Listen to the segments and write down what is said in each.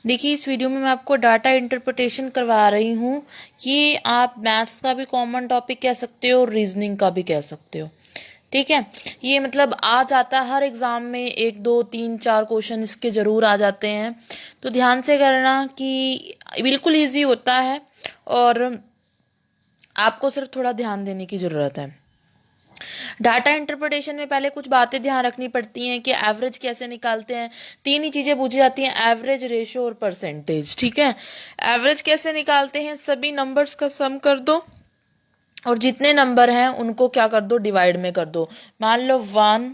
देखिए, इस वीडियो में मैं आपको डाटा इंटरप्रिटेशन करवा रही हूँ। ये आप मैथ्स का भी कॉमन टॉपिक कह सकते हो और रीजनिंग का भी कह सकते हो। ठीक है, ये मतलब आ जाता है हर एग्जाम में, 1 2 3 4 क्वेश्चन इसके जरूर आ जाते हैं। तो ध्यान से करना कि बिल्कुल ईजी होता है और आपको सिर्फ थोड़ा ध्यान देने की ज़रूरत है। डाटा इंटरप्रिटेशन में पहले कुछ बातें ध्यान रखनी पड़ती हैं कि एवरेज कैसे निकालते हैं। 3 ही चीज़ें पूछी जाती हैं, एवरेज, रेशो और परसेंटेज। ठीक है, एवरेज कैसे निकालते हैं, सभी नंबर्स का सम कर दो और जितने नंबर हैं उनको क्या कर दो, डिवाइड में कर दो। मान लो 1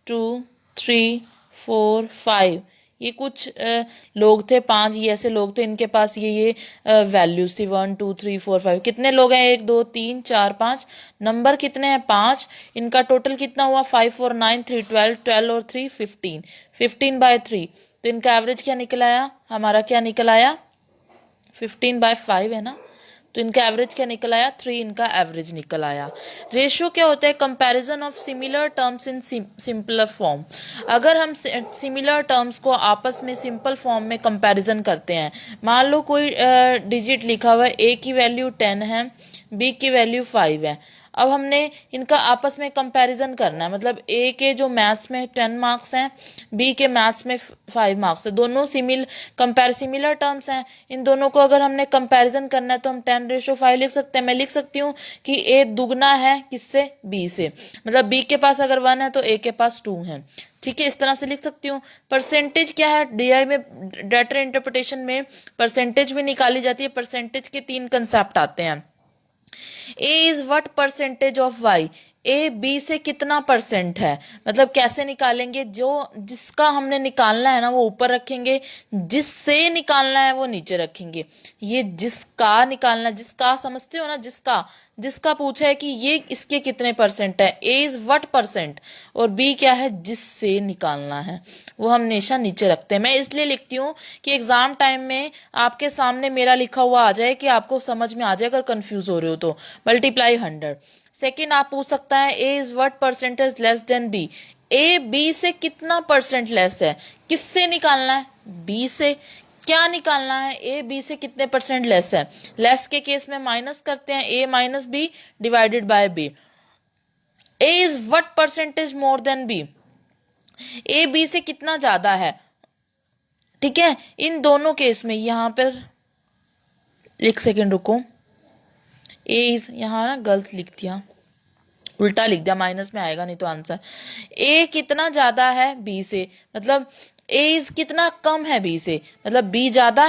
2 3 4 5, ये कुछ लोग थे, 5 ये ऐसे लोग थे, इनके पास ये वैल्यूज थी 1 2 3 4 5। कितने लोग हैं, 1 2 3 4 5, नंबर कितने हैं, 5। इनका टोटल कितना हुआ, 5 4 9 3 12, 12 और 3 15, 15/3। तो इनका एवरेज क्या निकल आया, हमारा क्या निकल आया, 15/5 है ना। तो इनका एवरेज क्या निकल आया, 3 इनका एवरेज निकल आया। रेशियो क्या होता है, comparison of similar terms in simpler form. अगर हम सिमिलर टर्म्स को आपस में सिंपल फॉर्म में कंपैरिजन करते हैं, मान लो कोई डिजिट लिखा हुआ है, ए की वैल्यू 10 है, बी की वैल्यू 5 है। अब हमने इनका आपस में कंपैरिजन करना है, मतलब ए के जो मैथ्स में 10 मार्क्स हैं, बी के मैथ्स में 5 मार्क्स है, दोनों सिमिलर टर्म्स हैं। इन दोनों को अगर हमने कंपैरिजन करना है तो हम 10/5 लिख सकते हैं। मैं लिख सकती हूँ कि ए दुगना है किससे, बी से, मतलब बी के पास अगर 1 है तो ए के पास 2 है। ठीक है, इस तरह से लिख सकती हूँ। परसेंटेज क्या है, डीआई में, डाटा इंटरप्रिटेशन में परसेंटेज भी निकाली जाती है। परसेंटेज के 3 कंसेप्ट आते हैं। A is what percentage of Y, A B से कितना परसेंट है, मतलब कैसे निकालेंगे, जो जिसका हमने निकालना है ना वो ऊपर रखेंगे, जिससे निकालना है वो नीचे रखेंगे। ये जिसका निकालना, जिसका समझते हो ना, जिसका जिसका पूछा है कि ये इसके कितने परसेंट है, ए इज व्हाट परसेंट, और बी क्या है, जिससे निकालना है, वो हम हमेशा नीचे रखते हैं। मैं इसलिए लिखती हूँ कि एग्जाम टाइम में आपके सामने मेरा लिखा हुआ आ जाए कि आपको समझ में आ जाए, अगर कंफ्यूज हो रहे हो तो। मल्टीप्लाई 100। सेकेंड आप पूछ सकता है, A is what percentage less than B, A B से कितना परसेंट लेस है, किससे निकालना है, बी से। क्या निकालना है, ए बी से कितने परसेंट लेस है। लेस के केस में माइनस करते हैं, A minus B divided by B. A is what percentage more than B, A B से कितना ज्यादा है। ठीक है, इन दोनों केस में, यहां पर एक सेकेंड रुको, ए इज यहाँ ना गलत लिख दिया, उल्टा लिख दिया, माइनस में आएगा नहीं तो आंसर। ए कितना ज्यादा है बी से, मतलब ए इज कितना कम है बी से, मतलब बी ज्यादा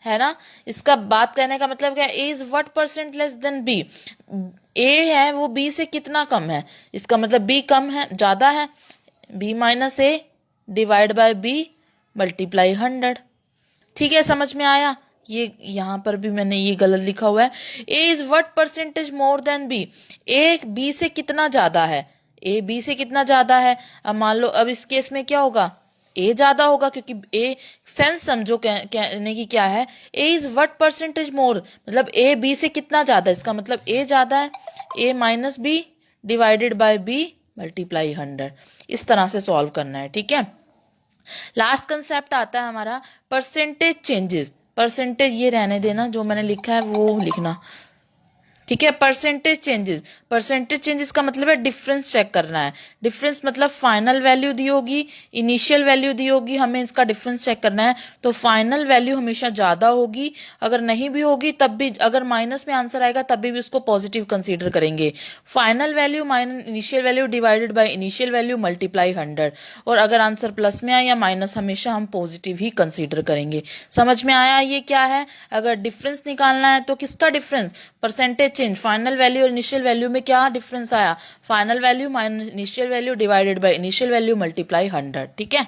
है ना। इसका बात कहने का मतलब क्या, A is what percent less than B, A है वो बी से कितना कम है, इसका मतलब बी कम है, ज्यादा है। B minus A divide by B multiply 100। ठीक है, समझ में आया। ये यहाँ पर भी मैंने ये गलत लिखा हुआ है, A is what percentage more than B, A B से कितना ज्यादा है, ए बी से कितना ज्यादा है। अब मान लो, अब इस केस में क्या होगा, ए ज्यादा होगा, क्योंकि ए सेंस समझो कहने की क्या है, ए इज व्हाट परसेंटेज मोर, मतलब ए बी से कितना ज्यादा, इसका मतलब ए ज्यादा है, A minus B divided by B multiply 100। इस तरह से सॉल्व करना है। ठीक है, लास्ट कंसेप्ट आता है हमारा परसेंटेज चेंजेस। परसेंटेज ये रहने देना, जो मैंने लिखा है वो लिखना। ठीक है, परसेंटेज चेंजेस, परसेंटेज चेंजेस का मतलब है डिफरेंस चेक करना है। डिफरेंस मतलब फाइनल वैल्यू दी होगी, इनिशियल वैल्यू दी होगी, हमें इसका डिफरेंस चेक करना है। तो फाइनल वैल्यू हमेशा ज्यादा होगी, अगर नहीं भी होगी तब भी, अगर माइनस में आंसर आएगा तब भी उसको पॉजिटिव कंसीडर करेंगे। Final value minus initial value divided by initial value multiply 100, और अगर आंसर प्लस में आए या माइनस, हमेशा हम पॉजिटिव ही कंसीडर करेंगे। समझ में आया ये क्या है। अगर डिफरेंस निकालना है तो किसका difference, percentage change, final value और इनिशियल वैल्यू में क्या डिफरेंस आया, final value minus initial value divided by initial value multiply 100। ठीक है।